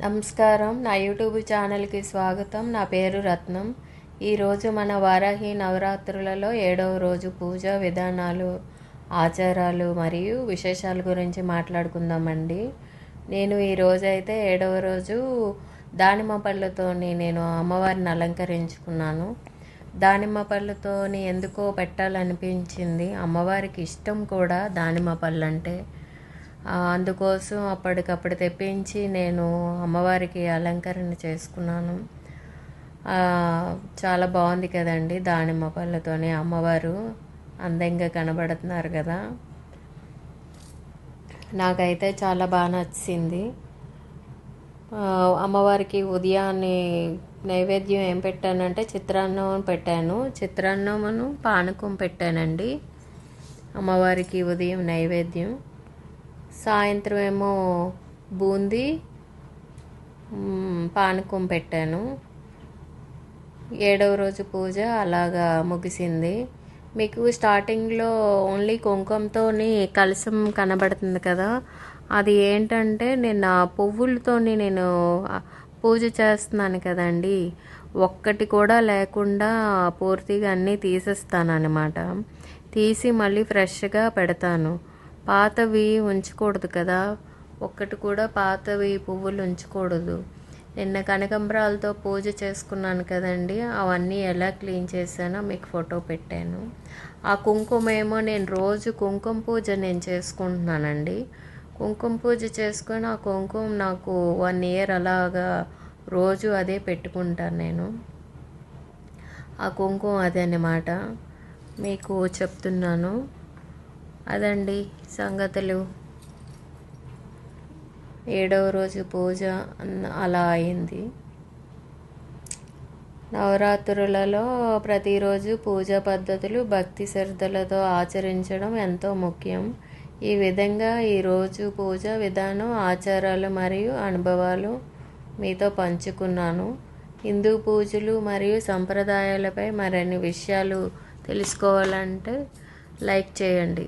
నమస్కారం. నా యూట్యూబ్ ఛానల్కి స్వాగతం. నా పేరు రత్నం. ఈరోజు మన వారాహి నవరాత్రులలో 7వ రోజు పూజ విధానాలు, ఆచారాలు మరియు విశేషాల గురించి మాట్లాడుకుందామండి. నేను ఈరోజైతే 7వ రోజు దానిమ్మ పళ్ళతోని నేను అమ్మవారిని అలంకరించుకున్నాను. దానిమ్మ పళ్ళతోని ఎందుకో పెట్టాలనిపించింది. అమ్మవారికి ఇష్టం కూడా దానిమ్మ పళ్ళు అంటే. అందుకోసం అప్పటికప్పుడు తెప్పించి నేను అమ్మవారికి అలంకరణ చేసుకున్నాను. చాలా బాగుంది కదండి. దానిమ్మ పళ్ళతోనే అమ్మవారు అందంగా కనబడుతున్నారు కదా. నాకైతే చాలా బాగా నచ్చింది. అమ్మవారికి ఉదయాన్నే నైవేద్యం ఏం పెట్టానంటే చిత్రాన్నం పెట్టాను. చిత్రాన్నమును పానకం పెట్టానండి అమ్మవారికి ఉదయం నైవేద్యం. సాయంత్రం ఏమో బూందీ పానకం పెట్టాను. 7వ రోజు పూజ అలాగా ముగిసింది. మీకు స్టార్టింగ్లో ఓన్లీ కుంకుమతోని కలశం కనబడుతుంది కదా, అది ఏంటంటే నేను ఆ పువ్వులతోని నేను పూజ చేస్తున్నాను కదండి, ఒక్కటి కూడా లేకుండా పూర్తిగా అన్నీ తీసేస్తానన్నమాట. తీసి మళ్ళీ ఫ్రెష్గా పెడతాను. పాతవి ఉంచకూడదు కదా, ఒక్కటి కూడా పాతవి పువ్వులు ఉంచకూడదు. నిన్న కనకాంబరాలతో పూజ చేసుకున్నాను కదండి, అవన్నీ ఎలా క్లీన్ చేశానో మీకు ఫోటో పెట్టాను. ఆ కుంకుమ ఏమో నేను రోజు కుంకుమ పూజ నేను చేసుకుంటున్నానండి. కుంకుమ పూజ చేసుకొని ఆ కుంకుమ నాకు 1 ఇయర్ అలాగా రోజు అదే పెట్టుకుంటాను నేను. ఆ కుంకుమ అదే అన్నమాట, మీకు చెప్తున్నాను. అదండి సంగతులు. 7వ రోజు పూజ అలా అయింది. నవరాత్రులలో ప్రతిరోజు పూజా పద్ధతులు భక్తి శ్రద్ధలతో ఆచరించడం ఎంతో ముఖ్యం. ఈ విధంగా ఈరోజు పూజ విధానం, ఆచారాలు మరియు అనుభవాలు మీతో పంచుకున్నాను. హిందూ పూజలు మరియు సంప్రదాయాలపై మరిన్ని విషయాలు తెలుసుకోవాలంటే లైక్ చేయండి.